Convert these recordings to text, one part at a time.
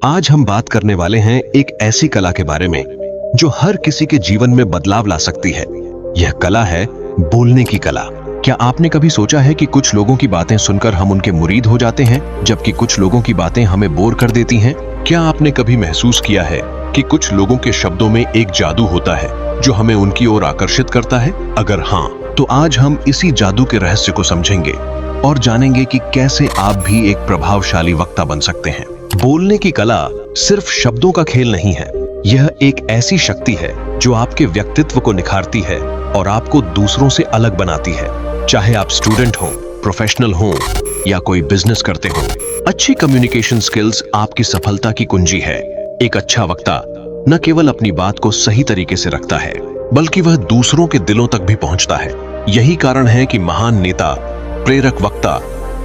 आज हम बात करने वाले हैं एक ऐसी कला के बारे में जो हर किसी के जीवन में बदलाव ला सकती है। यह कला है बोलने की कला। क्या आपने कभी सोचा है कि कुछ लोगों की बातें सुनकर हम उनके मुरीद हो जाते हैं, जबकि कुछ लोगों की बातें हमें बोर कर देती हैं? क्या आपने कभी महसूस किया है कि कुछ लोगों के शब्दों में एक जादू होता है जो हमें उनकी ओर आकर्षित करता है? अगर हाँ, तो आज हम इसी जादू के रहस्य को समझेंगे और जानेंगे कि कैसे आप भी एक प्रभावशाली वक्ता बन सकते हैं। बोलने की कला सिर्फ शब्दों का खेल नहीं है, यह एक ऐसी शक्ति है जो आपके व्यक्तित्व को निखारती है और आपको दूसरों से अलग बनाती है। चाहे आप स्टूडेंट हो, प्रोफेशनल हो या कोई बिजनेस करते हो, अच्छी कम्युनिकेशन स्किल्स आपकी सफलता की कुंजी है। एक अच्छा वक्ता न केवल अपनी बात को सही तरीके से रखता है, बल्कि वह दूसरों के दिलों तक भी पहुंचता है। यही कारण है कि महान नेता, प्रेरक वक्ता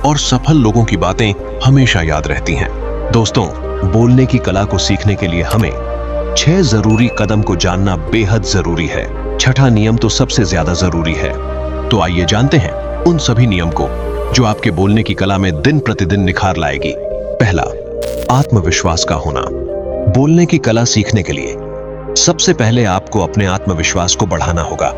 और सफल लोगों की बातें हमेशा याद रहती हैं। दोस्तों, बोलने की कला को सीखने के लिए हमें 6 जरूरी कदम को जानना बेहद जरूरी है। छठा नियम तो सबसे ज्यादा जरूरी है। तो आइए जानते हैं उन सभी नियम को जो आपके बोलने की कला में दिन प्रतिदिन निखार लाएगी। पहला, आत्मविश्वास का होना। बोलने की कला सीखने के लिए सबसे पहले आपको अपने आत्मविश्वास को बढ़ाना होगा।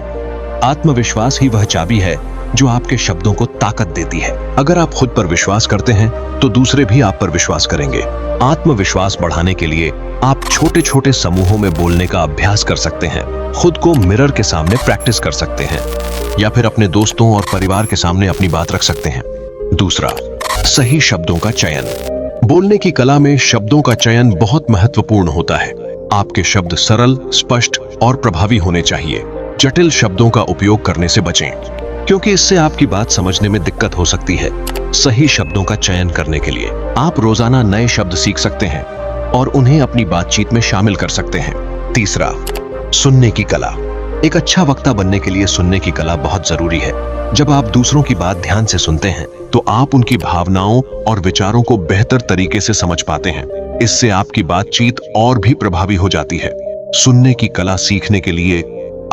आत्मविश्वास ही वह चाबी है जो आपके शब्दों को ताकत देती है। अगर आप खुद पर विश्वास करते हैं तो दूसरे भी आप पर विश्वास करेंगे। आत्मविश्वास बढ़ाने के लिए आप छोटे छोटे समूहों में बोलने का अभ्यास कर सकते हैं, खुद को मिरर के सामने प्रैक्टिस कर सकते हैं या फिर अपने दोस्तों और परिवार के सामने अपनी बात रख सकते हैं। दूसरा, सही शब्दों का चयन। बोलने की कला में शब्दों का चयन बहुत महत्वपूर्ण होता है। आपके शब्द सरल, स्पष्ट और प्रभावी होने चाहिए। जटिल शब्दों का उपयोग करने से बचें, क्योंकि इससे आपकी बात समझने में दिक्कत हो सकती है। सही शब्दों का चयन करने के लिए आप रोजाना नए शब्द सीख सकते हैं और उन्हें अपनी बातचीत में शामिल कर सकते हैं। तीसरा, सुनने की कला। एक अच्छा वक्ता बनने के लिए सुनने की कला बहुत जरूरी है। जब आप दूसरों की बात ध्यान से सुनते हैं तो आप उनकी भावनाओं और विचारों को बेहतर तरीके से समझ पाते हैं। इससे आपकी बातचीत और भी प्रभावी हो जाती है। सुनने की कला सीखने के लिए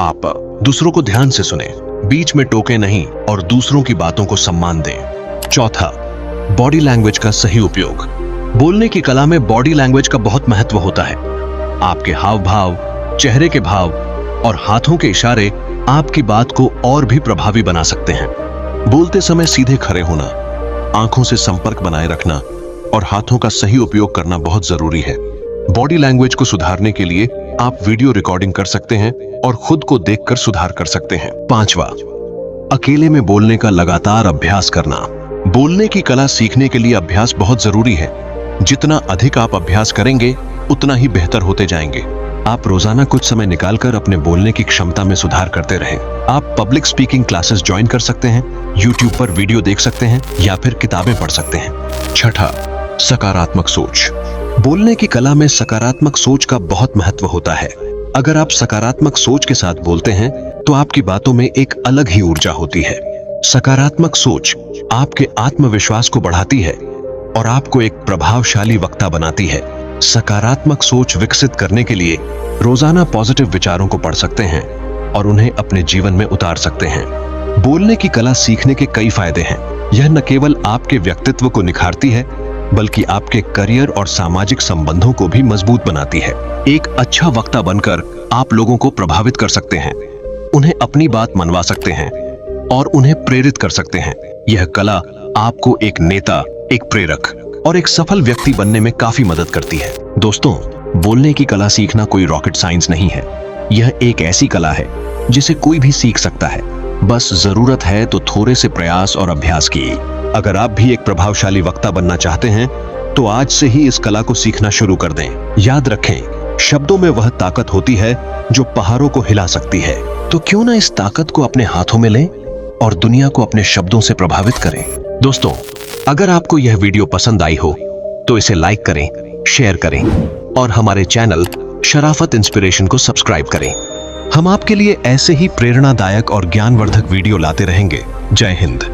आप दूसरों को ध्यान से सुनें, बीच में टोके नहीं और दूसरों की बातों को सम्मान दें। चौथा, बॉडी लैंग्वेज का सही उपयोग। बोलने की कला में बॉडी लैंग्वेज का बहुत महत्व होता है। आपके हाव भाव, चेहरे के भाव और हाथों के इशारे आपकी बात को और भी प्रभावी बना सकते हैं। बोलते समय सीधे खड़े होना, आंखों से संपर्क बनाए रखना और हाथों का सही उपयोग करना बहुत जरूरी है। बॉडी लैंग्वेज को सुधारने के लिए आप वीडियो रिकॉर्डिंग कर सकते हैं और खुद को देखकर सुधार कर सकते हैं। पांचवा, अकेले में बोलने का लगातार अभ्यास करना। बोलने की कला सीखने के लिए अभ्यास बहुत जरूरी है। जितना अधिक आप अभ्यास करेंगे उतना ही बेहतर होते जाएंगे। आप रोजाना कुछ समय निकालकर अपने बोलने की क्षमता में सुधार करते रहें। आप पब्लिक स्पीकिंग क्लासेस ज्वाइन कर सकते हैं, यूट्यूब पर वीडियो देख सकते हैं या फिर किताबें पढ़ सकते हैं। छठा, सकारात्मक सोच। बोलने की कला में सकारात्मक सोच का बहुत महत्व होता है। अगर आप सकारात्मक सोच के साथ बोलते हैं तो आपकी बातों में एक अलग ही ऊर्जा होती है। सकारात्मक सोच आपके आत्मविश्वास को बढ़ाती है और आपको एक प्रभावशाली वक्ता बनाती है। सकारात्मक सोच विकसित करने के लिए रोजाना पॉजिटिव विचारों को पढ़ सकते हैं और उन्हें अपने जीवन में उतार सकते हैं। बोलने की कला सीखने के कई फायदे हैं। यह न केवल आपके व्यक्तित्व को निखारती है, बल्कि आपके करियर और सामाजिक संबंधों को भी मजबूत बनाती है। एक अच्छा वक्ता बनकर आप लोगों को प्रभावित कर सकते हैं, उन्हें अपनी बात मनवा सकते हैं और उन्हें प्रेरित कर सकते हैं। यह कला आपको एक नेता, एक प्रेरक और एक सफल व्यक्ति बनने में काफी मदद करती है। दोस्तों, बोलने की कला सीखना कोई रॉकेट साइंस नहीं है। यह एक ऐसी कला है जिसे कोई भी सीख सकता है। बस जरूरत है तो थोड़े से प्रयास और अभ्यास की। अगर आप भी एक प्रभावशाली वक्ता बनना चाहते हैं तो आज से ही इस कला को सीखना शुरू कर दें। याद रखें, शब्दों में वह ताकत होती है जो पहाड़ों को हिला सकती है। तो क्यों ना इस ताकत को अपने हाथों में लें और दुनिया को अपने शब्दों से प्रभावित करें। दोस्तों, अगर आपको यह वीडियो पसंद आई हो तो इसे लाइक करें, शेयर करें और हमारे चैनल शराफत इंस्पिरेशन को सब्सक्राइब करें। हम आपके लिए ऐसे ही प्रेरणादायक और ज्ञानवर्धक वीडियो लाते रहेंगे। जय हिंद।